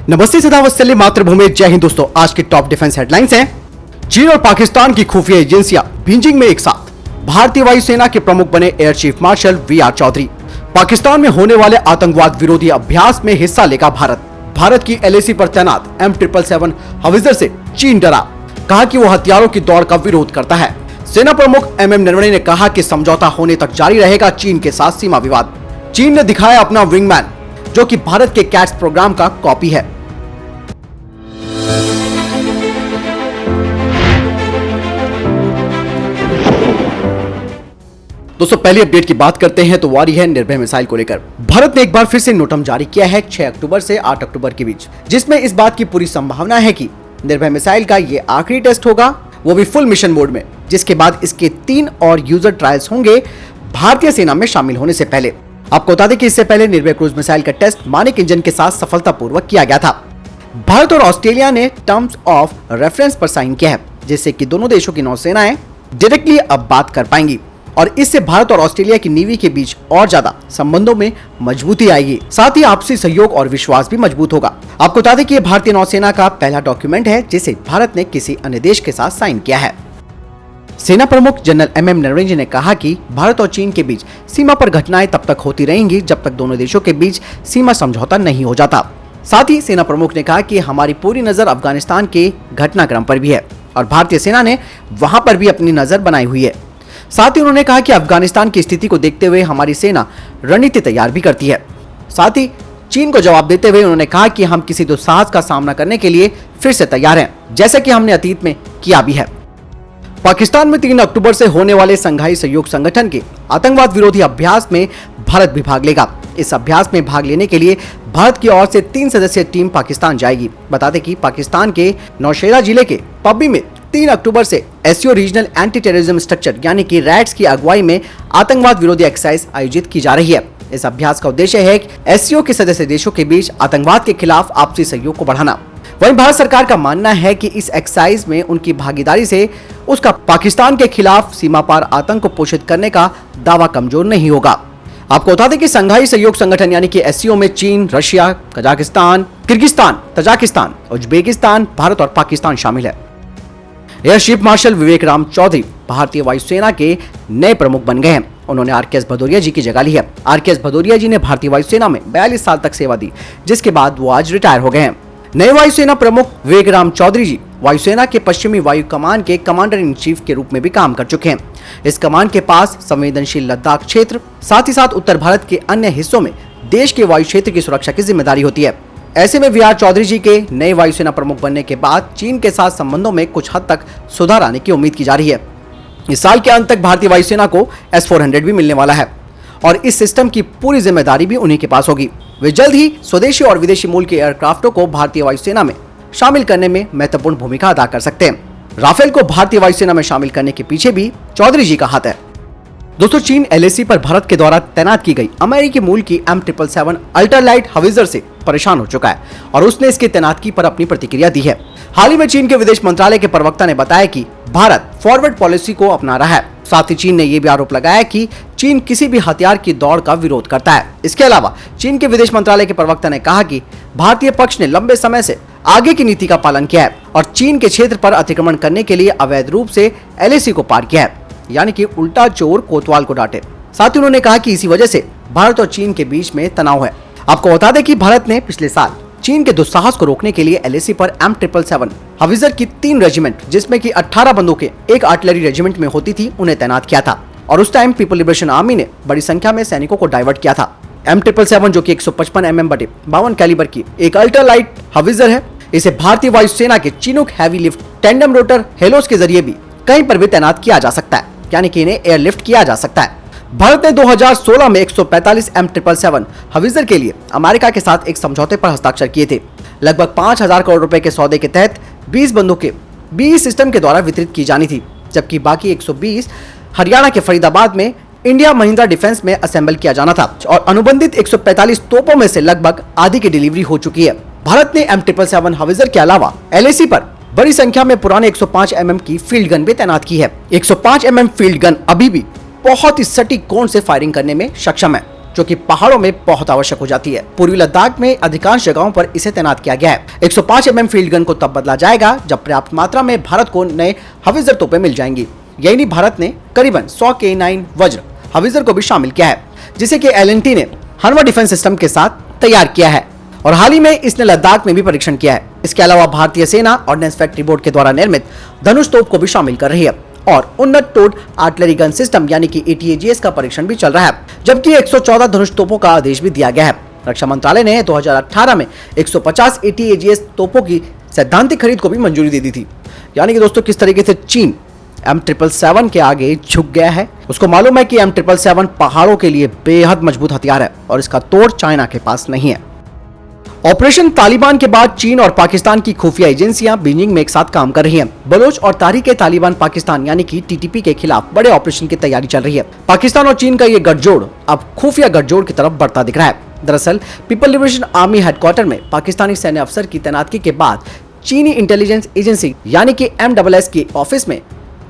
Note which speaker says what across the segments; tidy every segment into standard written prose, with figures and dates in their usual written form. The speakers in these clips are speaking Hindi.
Speaker 1: नमस्ते सदा वत्सल्य मातृभूमि जय हिंद दोस्तों। आज की टॉप डिफेंस हेडलाइंस हैं। चीन और पाकिस्तान की खुफिया एजेंसियां बीजिंग में एक साथ। भारतीय वायुसेना के प्रमुख बने air chief marshal V R. Chaudhari. Pakistan में होने वाले आतंकवाद विरोधी अभ्यास में हिस्सा लेगा भारत की एलएसी पर तैनात M777 हाविजर से चीन डरा, कहा कि वो हथियारों की दौड़ का विरोध करता है। सेना प्रमुख MM नरवणे ने कहा कि समझौता होने तक जारी रहेगा चीन के साथ सीमा विवाद। चीन ने दिखाया अपना विंगमैन, जो कि भारत के कैट्स प्रोग्राम का कॉपी है। दोस्तों, पहली अपडेट की बात करते हैं तो वारी है निर्भय मिसाइल को लेकर। भारत ने एक बार फिर से नोटम जारी किया है 6 अक्टूबर से 8 अक्टूबर के बीच, जिसमें इस बात की पूरी संभावना है कि निर्भय मिसाइल का ये आखिरी टेस्ट होगा, वो भी फुल मिशन मोड में, जिसके बाद इसके 3 और यूजर ट्रायल्स होंगे भारतीय सेना में शामिल होने से पहले। आपको बता दें कि इससे पहले निर्भय क्रूज मिसाइल का टेस्ट मानिक इंजन के साथ सफलतापूर्वक किया गया था। भारत और ऑस्ट्रेलिया ने टर्म्स ऑफ रेफरेंस पर साइन किया है, जिससे कि दोनों देशों की नौसेनाएं डायरेक्टली अब बात कर पाएंगी और इससे भारत और ऑस्ट्रेलिया की नेवी के बीच और ज्यादा संबंधों में मजबूती आएगी। साथ ही आपसी सहयोग और विश्वास भी मजबूत होगा। आपको बता दें कि यह भारतीय नौसेना का पहला डॉक्यूमेंट है जिसे भारत ने किसी अन्य देश के साथ साइन किया है। सेना प्रमुख जनरल MM नरवणे ने कहा कि भारत और चीन के बीच सीमा पर घटनाएं तब तक होती रहेंगी जब तक दोनों देशों के बीच सीमा समझौता नहीं हो जाता। साथ ही सेना प्रमुख ने कहा कि हमारी पूरी नजर अफगानिस्तान के घटनाक्रम पर भी है और भारतीय सेना ने वहां पर भी अपनी नजर बनाई हुई है। साथ ही उन्होंने कहा कि अफगानिस्तान की स्थिति को देखते हुए हमारी सेना रणनीति तैयार भी करती है। साथ ही चीन को जवाब देते हुए उन्होंने कहा कि हम किसी दुस्साहस का सामना करने के लिए फिर से तैयार हैं, जैसा कि हमने अतीत में किया भी है। पाकिस्तान में 3 अक्टूबर से होने वाले संघाई सहयोग संगठन के आतंकवाद विरोधी अभ्यास में भारत भी भाग लेगा। इस अभ्यास में भाग लेने के लिए भारत की ओर से 3 सदस्यीय टीम पाकिस्तान जाएगी। बता दें कि पाकिस्तान के नौशेरा जिले के पब्बी में 3 अक्टूबर से SCO regional anti terrorism structure यानी कि रैट्स की अगुवाई में आतंकवाद विरोधी एक्सरसाइज आयोजित की जा रही है। इस अभ्यास का उद्देश्य है कि SCO के सदस्य देशों के बीच आतंकवाद के खिलाफ आपसी सहयोग को बढ़ाना। वहीं भारत सरकार का मानना है कि इस एक्सरसाइज में उनकी भागीदारी से उसका पाकिस्तान के खिलाफ सीमा पार आतंक को पोषित करने का दावा कमजोर नहीं होगा। आपको बता दें कि संघाई सहयोग संगठन यानी कि SCO में चीन, Russia, Kazakhstan, Kyrgyzstan, Tajikistan, Uzbekistan, Bharat और पाकिस्तान शामिल है। एयर चीफ मार्शल विवेक चौधरी भारतीय वायुसेना के नए प्रमुख बन गए हैं। उन्होंने RKS भदौरिया जी की जगह ली है। RKS भदौरिया जी ने भारतीय वायुसेना में 42 साल तक सेवा दी, जिसके बाद वो आज रिटायर हो गए हैं। नए वायुसेना प्रमुख विवेक चौधरी जी वायुसेना के पश्चिमी वायु कमान के कमांडर इन चीफ के रूप में भी काम कर चुके हैं। इस कमान के पास संवेदनशील लद्दाख क्षेत्र, साथ ही साथ उत्तर भारत के अन्य हिस्सों में देश के वायु क्षेत्र की सुरक्षा की जिम्मेदारी होती है। ऐसे में वी.आर. चौधरी जी के नए वायुसेना प्रमुख बनने के बाद चीन के साथ संबंधों में कुछ हद तक सुधार आने की उम्मीद की जा रही है। इस साल के अंत तक भारतीय वायुसेना को S-400 भी मिलने वाला है और इस सिस्टम की पूरी जिम्मेदारी भी उन्हीं के पास होगी। वे जल्द ही स्वदेशी और विदेशी मूल के एयरक्राफ्टों को भारतीय वायुसेना में शामिल करने में महत्वपूर्ण भूमिका अदा कर सकते हैं। राफेल को भारतीय वायुसेना में शामिल करने के पीछे भी चौधरी जी का हाथ है। दोस्तों, चीन LAC पर भारत के द्वारा तैनात की गई अमेरिकी मूल की M777 अल्ट्रालाइट हाविजर से परेशान हो चुका है और उसने इसकी तैनातगी पर अपनी प्रतिक्रिया दी है। हाल ही में चीन के विदेश मंत्रालय के प्रवक्ता ने बताया कि भारत फॉरवर्ड पॉलिसी को अपना रहा है। साथ ही चीन ने यह भी आरोप लगाया कि चीन किसी भी हथियार की दौड़ का विरोध करता है। इसके अलावा चीन के विदेश मंत्रालय के प्रवक्ता ने कहा कि भारतीय पक्ष ने लंबे समय से आगे की नीति का पालन किया है और चीन के क्षेत्र पर अतिक्रमण करने के लिए अवैध रूप से LAC को पार किया है, यानी कि उल्टा चोर कोतवाल को डांटे। साथ ही उन्होंने कहा कि इसी वजह से भारत और चीन के बीच में तनाव है। आपको बता दें कि भारत ने पिछले साल चीन के दुस्साहस को रोकने के लिए LAC पर M777 हाविजर की 3 रेजिमेंट, जिसमें कि 18 बंदूकें एक आर्टिलरी रेजिमेंट में होती थी, उन्हें तैनात किया था और उस टाइम पीपल लिबरेशन आर्मी ने बड़ी संख्या में सैनिकों को डाइवर्ट किया था। M777 जो कि 155 mm/52 कैलिबर की एक अल्ट्रालाइट हाविजर है, इसे भारतीय वायुसेना के Chinook heavy lift tandem rotor Hallows के जरिए भी कहीं पर भी तैनात किया जा सकता है, यानी कि इन्हें एयरलिफ्ट किया जा सकता है। भारत ने 2016 में 145 M777 हाविजर के लिए अमेरिका के साथ एक समझौते पर हस्ताक्षर किए थे। लगभग 5,000 करोड़ रुपए के सौदे के तहत 20 बंदूकें BAE सिस्टम के द्वारा वितरित की जानी थी, जबकि बाकी 120 हरियाणा के फरीदाबाद में इंडिया महिंद्रा डिफेंस में असेंबल किया जाना था और अनुबंधित 145 तोपों में से लगभग आधी की डिलीवरी हो चुकी है। भारत ने M777 हाविजर के अलावा LAC पर बड़ी संख्या में पुराने 105 mm की फील्ड गन भी तैनात की है। 105 mm फील्ड गन अभी भी बहुत ही सटीक कोण से फायरिंग करने में सक्षम है। जो कि पहाड़ों में बहुत आवश्यक हो जाती है। पूर्वी लद्दाख में अधिकांश जगहों पर इसे तैनात किया गया है। 105 mm फील्ड गन को तब बदला जाएगा जब पर्याप्त मात्रा में भारत को नए हवित्जर तोपें मिल जाएंगी। यही नहीं, भारत ने करीबन 100 K9 वज्र हवित्जर को भी शामिल किया है, जिसे कि L&T ने हनवा डिफेंस सिस्टम के साथ तैयार किया है और हाल ही में इसने लद्दाख में भी परीक्षण किया है। इसके अलावा भारतीय सेना ऑर्डिनेंस फैक्ट्री बोर्ड के द्वारा निर्मित धनुष तोप को भी शामिल कर रही है और उन्नत टोड आर्टिलरी गन सिस्टम यानी कि ATAGS का परीक्षण भी चल रहा है, जबकि 114 धनुष तोपों का आदेश भी दिया गया है। रक्षा मंत्रालय ने 2018 में 150 ATAGS तोपों की सैद्धांतिक खरीद को भी मंजूरी दे दी थी। यानी कि दोस्तों किस तरीके से चीन M777 के आगे झुक गया है। उसको मालूम है कि M777 पहाड़ों के लिए बेहद मजबूत हथियार है और इसका तोड़ चाइना के पास नहीं है। ऑपरेशन तालिबान के बाद चीन और पाकिस्तान की खुफिया एजेंसियां बीजिंग में एक साथ काम कर रही हैं। बलोच और तारीख-ए-तालिबान पाकिस्तान यानी कि TTP के खिलाफ बड़े ऑपरेशन की तैयारी चल रही है। पाकिस्तान और चीन का ये गठजोड़ अब खुफिया गठजोड़ की तरफ बढ़ता दिख रहा है। दरअसल पीपल लिबरेशन आर्मी हेडक्वार्टर में पाकिस्तानी सैन्य अफसर की तैनाती के बाद चीनी इंटेलिजेंस एजेंसी यानी कि MSS के ऑफिस में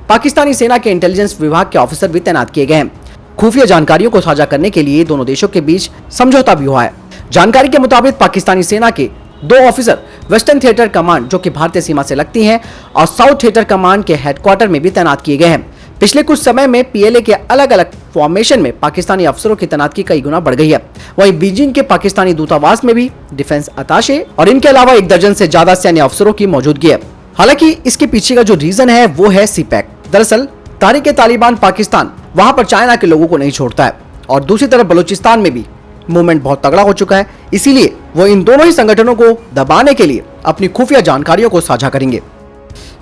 Speaker 1: पाकिस्तानी सेना के इंटेलिजेंस विभाग के ऑफिसर भी तैनात किए गए हैं। खुफिया जानकारियों को साझा करने के लिए दोनों देशों के बीच समझौता भी हुआ है। जानकारी के मुताबिक पाकिस्तानी सेना के 2 ऑफिसर वेस्टर्न थिएटर कमांड जो कि भारतीय सीमा से लगती हैं और साउथ थिएटर कमांड के हेडक्वार्टर में भी तैनात किए गए हैं। पिछले कुछ समय में PLA के अलग अलग फॉर्मेशन में पाकिस्तानी अफसरों की तैनाती कई गुना बढ़ गई है। वहीं बीजिंग के पाकिस्तानी दूतावास में भी डिफेंस अताशे और इनके अलावा 1 दर्जन से ज्यादा सैन्य अफसरों की मौजूदगी है। हालांकि इसके पीछे का जो रीजन है वो है CPEC। दरअसल तारीख-ए-तालिबान पाकिस्तान वहां पर चाइना के लोगों को नहीं छोड़ता है और दूसरी तरफ बलूचिस्तान में भी मूवमेंट बहुत तगड़ा हो चुका है, इसीलिए वो इन दोनों ही संगठनों को दबाने के लिए अपनी खुफिया जानकारियों को साझा करेंगे।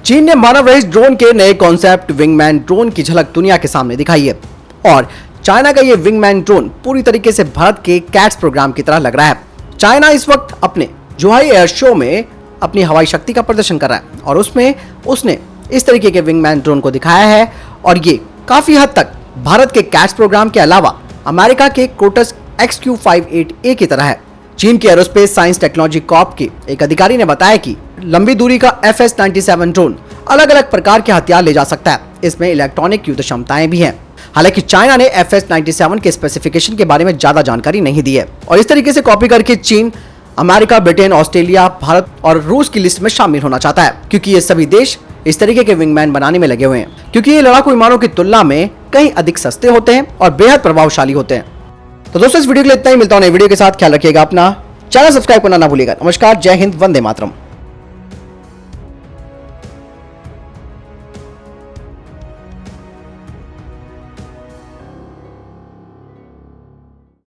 Speaker 1: चीन ने मानव रहित ड्रोन के नए कॉन्सेप्ट विंगमैन ड्रोन की झलक दुनिया के सामने दिखाई है और चाइना का ये विंगमैन ड्रोन पूरी तरीके से भारत के कैट्स प्रोग्राम की तरह लग रहा है। चाइना इस वक्त अपने जुहाई एयर शो में अपनी हवाई शक्ति का प्रदर्शन कर रहा है और उसमें उसने इस तरीके के विंगमैन ड्रोन को दिखाया है और ये काफी हद तक भारत के कैट्स प्रोग्राम के अलावा अमेरिका के क्रोटस XQ-58A की तरह है। चीन के एरोस्पेस साइंस टेक्नोलॉजी कॉर्प के एक अधिकारी ने बताया कि लंबी दूरी का FS-97 ड्रोन अलग अलग प्रकार के हथियार ले जा सकता है। इसमें इलेक्ट्रॉनिक युद्ध क्षमताएं भी हैं। हालांकि चाइना ने FS-97 के स्पेसिफिकेशन के बारे में ज्यादा जानकारी नहीं दी है और इस तरीके से कॉपी करके चीन अमेरिका, ब्रिटेन, ऑस्ट्रेलिया, भारत और रूस की लिस्ट में शामिल होना चाहता है, क्योंकि ये सभी देश इस तरीके के विंगमैन बनाने में लगे हुए हैं, क्योंकि ये लड़ाकू विमानों की तुलना में कहीं अधिक सस्ते होते हैं और बेहद प्रभावशाली होते हैं। तो दोस्तों इस वीडियो के लिए इतना ही। मिलता हूं नई वीडियो के साथ। ख्याल रखिएगा अपना, चैनल सब्सक्राइब करना ना भूलिएगा। नमस्कार, जय हिंद, वंदे मातरम।